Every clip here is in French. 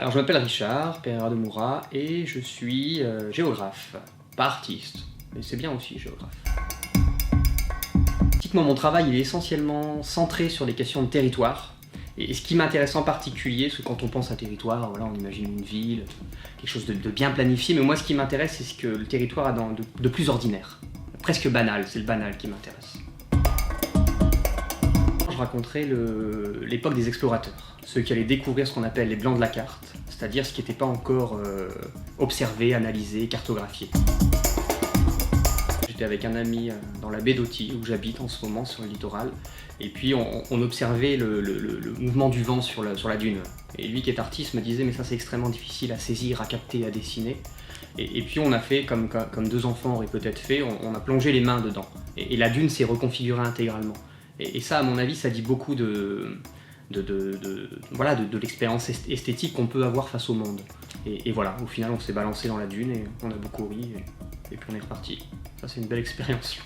Alors je m'appelle Richard Pereira de Moura et je suis géographe, pas artiste, mais c'est bien aussi géographe. Pratiquement mon travail il est essentiellement centré sur les questions de territoire. Et ce qui m'intéresse en particulier, parce que quand on pense à territoire, voilà, on imagine une ville, quelque chose de bien planifié, mais moi ce qui m'intéresse c'est ce que le territoire a de plus ordinaire, presque banal, c'est le banal qui m'intéresse. Je raconterai l'époque des explorateurs, ceux qui allaient découvrir ce qu'on appelle les blancs de la carte, c'est-à-dire ce qui n'était pas encore observé, analysé, cartographié. J'étais avec un ami dans la baie d'Authie, où j'habite en ce moment sur le littoral, et puis on observait le mouvement du vent sur la dune. Et lui qui est artiste me disait mais ça c'est extrêmement difficile à saisir, à capter, à dessiner. Et puis on a fait comme deux enfants auraient peut-être fait, on a plongé les mains dedans. Et la dune s'est reconfigurée intégralement. Et ça à mon avis ça dit beaucoup de l'expérience esthétique qu'on peut avoir face au monde. Et voilà, au final on s'est balancé dans la dune et on a beaucoup ri et puis on est reparti. Ça c'est une belle expérience.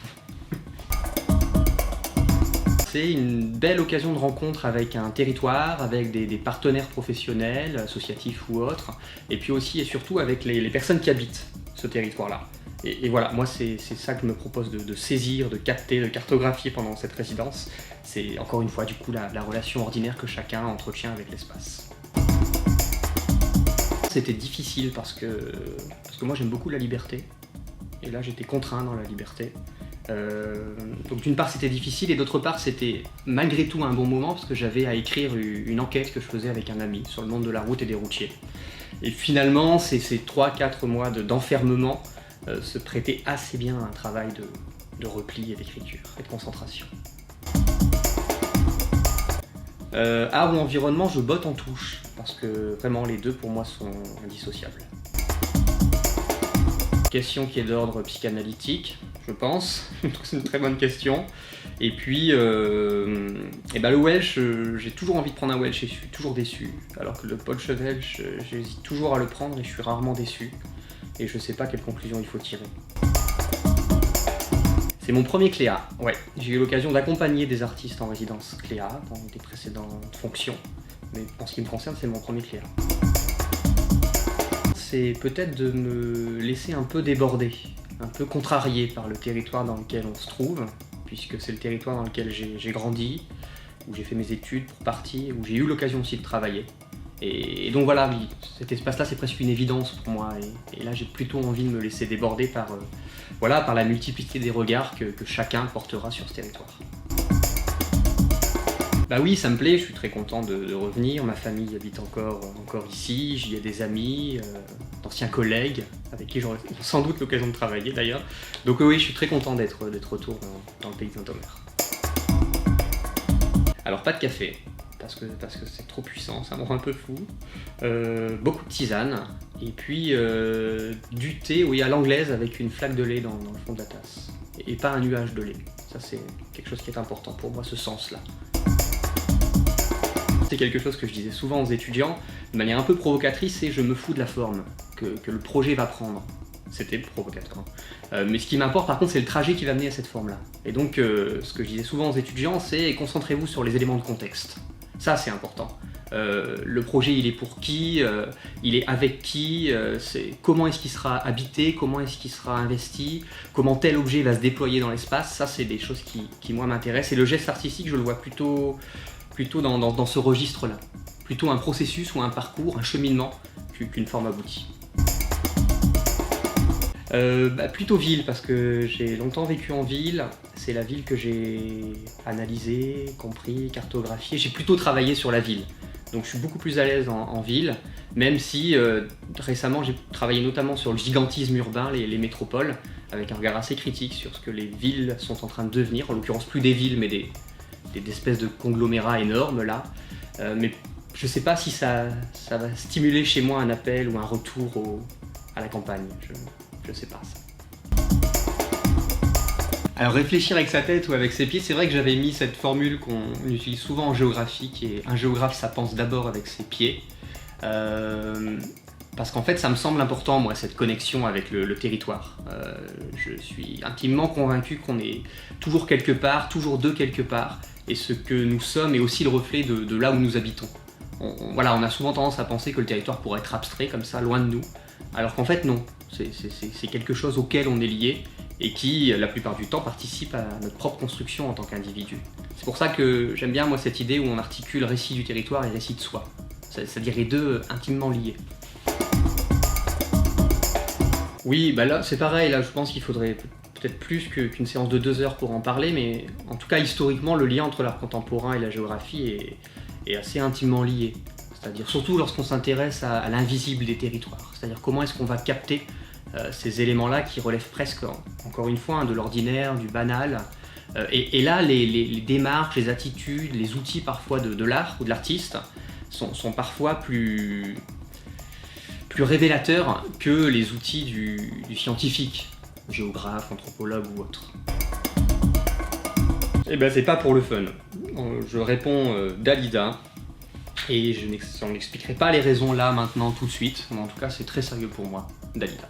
C'est une belle occasion de rencontre avec un territoire, avec des partenaires professionnels, associatifs ou autres, et puis aussi et surtout avec les personnes qui habitent ce territoire-là. Et voilà, moi c'est ça que je me propose de saisir, de capter, de cartographier pendant cette résidence. C'est encore une fois du coup la relation ordinaire que chacun entretient avec l'espace. C'était difficile parce que moi j'aime beaucoup la liberté, et là j'étais contraint dans la liberté. Donc d'une part c'était difficile et d'autre part c'était malgré tout un bon moment parce que j'avais à écrire une enquête que je faisais avec un ami sur le monde de la route et des routiers. Et finalement ces 3-4 mois d'enfermement se prêtaient assez bien à un travail de repli et d'écriture et de concentration. Art ou environnement, je botte en touche parce que vraiment les deux pour moi sont indissociables. Question qui est d'ordre psychanalytique, je pense, c'est une très bonne question. Et puis, le Welsh, j'ai toujours envie de prendre un Welsh et je suis toujours déçu. Alors que le Polsche-Welsh, j'hésite toujours à le prendre et je suis rarement déçu. Et je sais pas quelle conclusion il faut tirer. C'est mon premier Cléa, ouais. J'ai eu l'occasion d'accompagner des artistes en résidence Cléa dans des précédentes fonctions. Mais en ce qui me concerne, c'est mon premier Cléa. C'est peut-être de me laisser un peu déborder, un peu contrarié par le territoire dans lequel on se trouve, puisque c'est le territoire dans lequel j'ai grandi, où j'ai fait mes études pour partie, où j'ai eu l'occasion aussi de travailler. Et donc voilà, oui, cet espace-là c'est presque une évidence pour moi, et là j'ai plutôt envie de me laisser déborder par la multiplicité des regards que chacun portera sur ce territoire. Bah oui, ça me plaît, je suis très content de revenir, ma famille habite encore ici, j'y ai des amis, d'anciens collègues avec qui j'aurai sans doute l'occasion de travailler d'ailleurs. Donc oui, je suis très content d'être retour dans le pays de Saint-Omer. Alors pas de café, parce que c'est trop puissant, ça me rend un peu fou. Beaucoup de tisane, et puis du thé, oui, à l'anglaise avec une flaque de lait dans le fond de la tasse. Et pas un nuage de lait, ça c'est quelque chose qui est important pour moi, ce sens-là. C'est quelque chose que je disais souvent aux étudiants, de manière un peu provocatrice, c'est je me fous de la forme que le projet va prendre. C'était provocateur. Mais ce qui m'importe par contre, c'est le trajet qui va mener à cette forme-là. Et donc, ce que je disais souvent aux étudiants, c'est concentrez-vous sur les éléments de contexte. Ça, c'est important. Le projet, il est pour qui, il est avec qui, comment est-ce qu'il sera habité, comment est-ce qu'il sera investi, comment tel objet va se déployer dans l'espace. Ça, c'est des choses qui moi, m'intéressent. Et le geste artistique, je le vois plutôt dans ce registre-là. Plutôt un processus ou un parcours, un cheminement, qu'une forme aboutie. Plutôt ville, parce que j'ai longtemps vécu en ville. C'est la ville que j'ai analysée, compris, cartographiée. J'ai plutôt travaillé sur la ville. Donc je suis beaucoup plus à l'aise en ville, même si récemment j'ai travaillé notamment sur le gigantisme urbain, les métropoles, avec un regard assez critique sur ce que les villes sont en train de devenir, en l'occurrence plus des villes, mais des espèces de conglomérats énormes là. Mais je sais pas si ça va stimuler chez moi un appel ou un retour à la campagne, je sais pas ça. Alors réfléchir avec sa tête ou avec ses pieds, c'est vrai que j'avais mis cette formule qu'on utilise souvent en géographie, qui est un géographe ça pense d'abord avec ses pieds. Parce qu'en fait ça me semble important moi cette connexion avec le territoire. Je suis intimement convaincu qu'on est toujours quelque part, toujours de quelque part, et ce que nous sommes est aussi le reflet de là où nous habitons. Voilà, on a souvent tendance à penser que le territoire pourrait être abstrait comme ça, loin de nous, alors qu'en fait non, c'est quelque chose auquel on est lié et qui, la plupart du temps, participe à notre propre construction en tant qu'individu. C'est pour ça que j'aime bien moi cette idée où on articule récit du territoire et récit de soi, c'est-à-dire les deux intimement liés. Oui, bah là c'est pareil, là je pense qu'il faudrait peut-être plus qu'une séance de 2 heures pour en parler, mais en tout cas historiquement le lien entre l'art contemporain et la géographie est assez intimement lié. C'est-à-dire surtout lorsqu'on s'intéresse à l'invisible des territoires, c'est-à-dire comment est-ce qu'on va capter ces éléments-là qui relèvent presque, encore une fois, de l'ordinaire, du banal. Et là, les démarches, les attitudes, les outils parfois de l'art ou de l'artiste sont parfois plus révélateurs que les outils du scientifique, géographe, anthropologue ou autre. Eh ben c'est pas pour le fun. Je réponds Dalida, et je n'expliquerai pas les raisons là, maintenant, tout de suite, mais en tout cas c'est très sérieux pour moi, Dalida.